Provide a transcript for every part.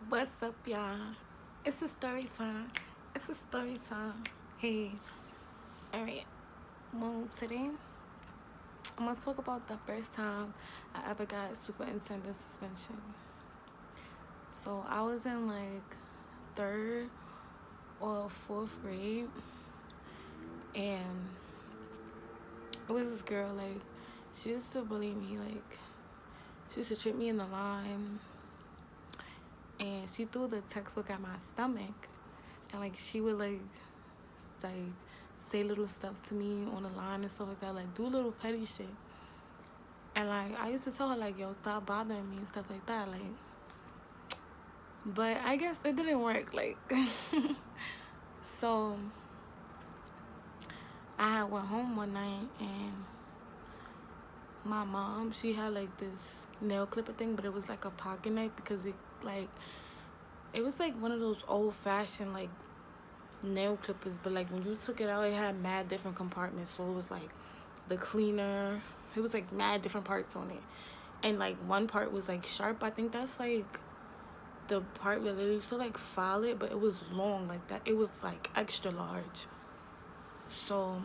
What's up, y'all? It's a story time. It's a story time. Hey, alright. Well, today I'm gonna talk about the first time I ever got superintendent suspension. So I was in like third or fourth grade, and it was this girl. Like, she used to bully me. Like, she used to trip me in the line, and she threw the textbook at my stomach, and like she would like say little stuff to me on the line and stuff like that, like do little petty shit. And like I used to tell her like, yo, stop bothering me and stuff like that. Like, but I guess it didn't work. Like, so I had went home one night, and my mom, she had like this nail clipper thing, but it was like a pocket knife because it was like one of those old fashioned like nail clippers, but like when you took it out, it had mad different compartments. So it was like the cleaner, it was like mad different parts on it, and like one part was like sharp. I think that's like the part where they used to like file it, but it was long like that. It was like extra large. So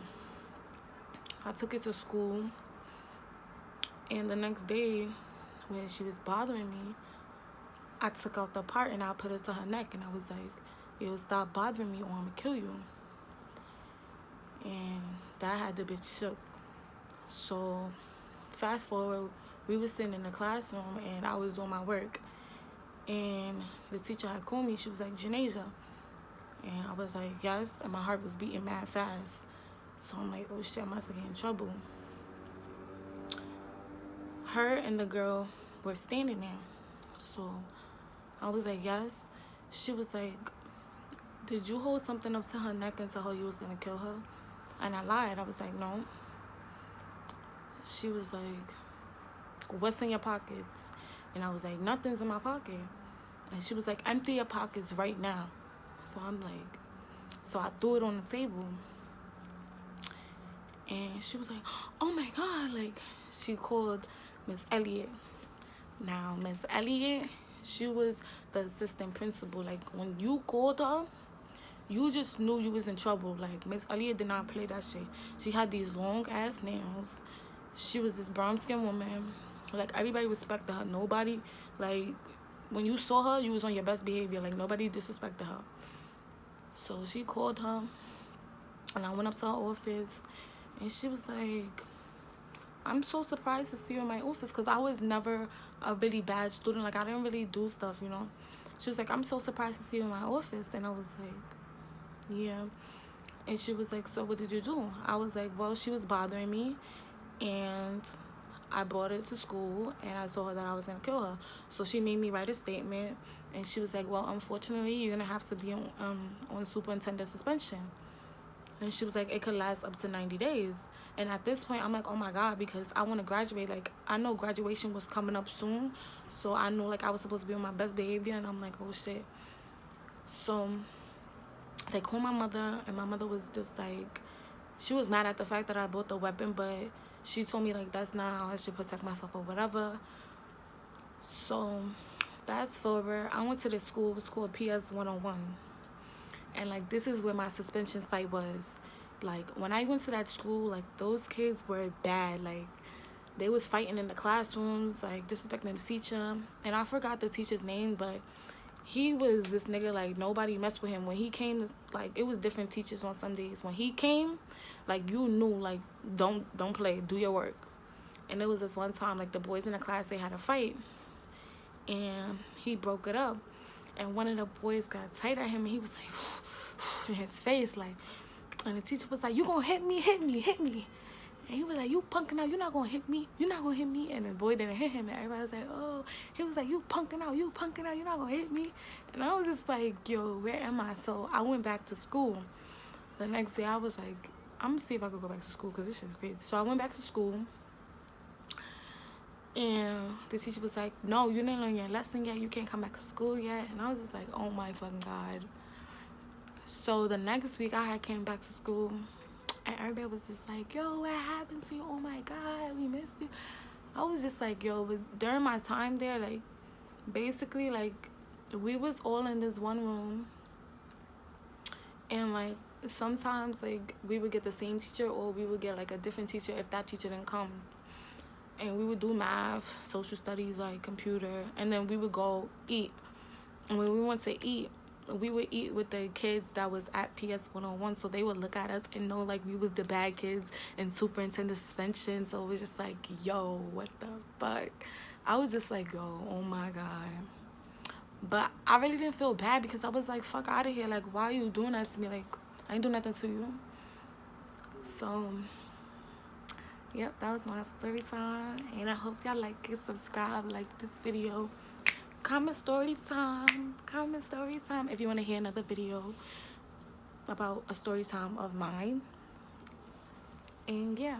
I took it to school, and the next day when she was bothering me, I took out the part and I put it to her neck, and I was like, yo, stop bothering me or I'm gonna kill you. And that had the bitch shook. So fast forward, we were sitting in the classroom and I was doing my work, and the teacher had called me. She was like, Janasia. And I was like, yes, and my heart was beating mad fast. So I'm like, oh shit, I must get in trouble. Her and the girl were standing there. So I was like, yes. She was like, did you hold something up to her neck and tell her you was gonna kill her? And I lied. I was like, no. She was like, what's in your pockets? And I was like, nothing's in my pocket. And she was like, empty your pockets right now. So I'm like, so I threw it on the table. And she was like, oh my God. Like, she called Miss Elliott. Now, Miss Elliott, she was the assistant principal. Like, when you called her, you just knew you was in trouble. Like, Miss Elliott did not play that shit. She had these long ass nails. She was this brown skinned woman. Like, everybody respected her. Nobody, like, when you saw her, you was on your best behavior. Like, nobody disrespected her. So she called her, and I went up to her office, and she was like, I'm so surprised to see you in my office, because I was never a really bad student. Like, I didn't really do stuff, you know. She was like, I'm so surprised to see you in my office. And I was like, yeah. And she was like, so what did you do? I was like, well, she was bothering me, and I brought it to school, and I told her that I was going to kill her. So she made me write a statement, and she was like, well, unfortunately, you're going to have to be on superintendent suspension. And she was like, it could last up to 90 days. And at this point, I'm like, oh my God, because I want to graduate. Like, I know graduation was coming up soon, so I know, like, I was supposed to be on my best behavior, and I'm like, oh shit. So they called my mother, and my mother was just like, she was mad at the fact that I bought the weapon, but she told me, like, that's not how I should protect myself or whatever. So fast forward, I went to this school. It was called PS 101. And, like, this is where my suspension site was. Like, when I went to that school, like, those kids were bad. Like, they was fighting in the classrooms, like, disrespecting the teacher. And I forgot the teacher's name, but he was this nigga, like, nobody messed with him. When he came, like, it was different teachers on some days. When he came, like, you knew, like, don't play, do your work. And it was this one time, like, the boys in the class, they had a fight, and he broke it up. And one of the boys got tight at him, and he was like, in his face, like, and the teacher was like, you gonna hit me, hit me, hit me. And he was like, you punking out, you're not gonna hit me, you're not gonna hit me. And the boy didn't hit him, and everybody was like, oh. He was like, you punking out, you're not gonna hit me. And I was just like, yo, where am I? So I went back to school. The next day, I was like, I'm gonna see if I could go back to school, because this shit's crazy. So I went back to school, and the teacher was like, no, you didn't learn your lesson yet, you can't come back to school yet. And I was just like, oh my fucking God. So the next week, I had came back to school, and everybody was just like, yo, what happened to you? Oh my God, we missed you. I was just like, yo, but during my time there, like, basically, like, we was all in this one room, and like sometimes like we would get the same teacher, or we would get like a different teacher if that teacher didn't come. And we would do math, social studies, like computer, and then we would go eat. And when we went to eat, we would eat with the kids that was at PS 101, so they would look at us and know like we was the bad kids and superintendent suspension. So it was just like, yo, what the fuck? I was just like, yo, oh my god. But I really didn't feel bad because I was like, fuck out of here. Like, why are you doing that to me? Like, I ain't do nothing to you. So, yep, that was my story time. And I hope y'all like it, subscribe, like this video. Comment story time. Comment story time if you want to hear another video about a story time of mine. And yeah.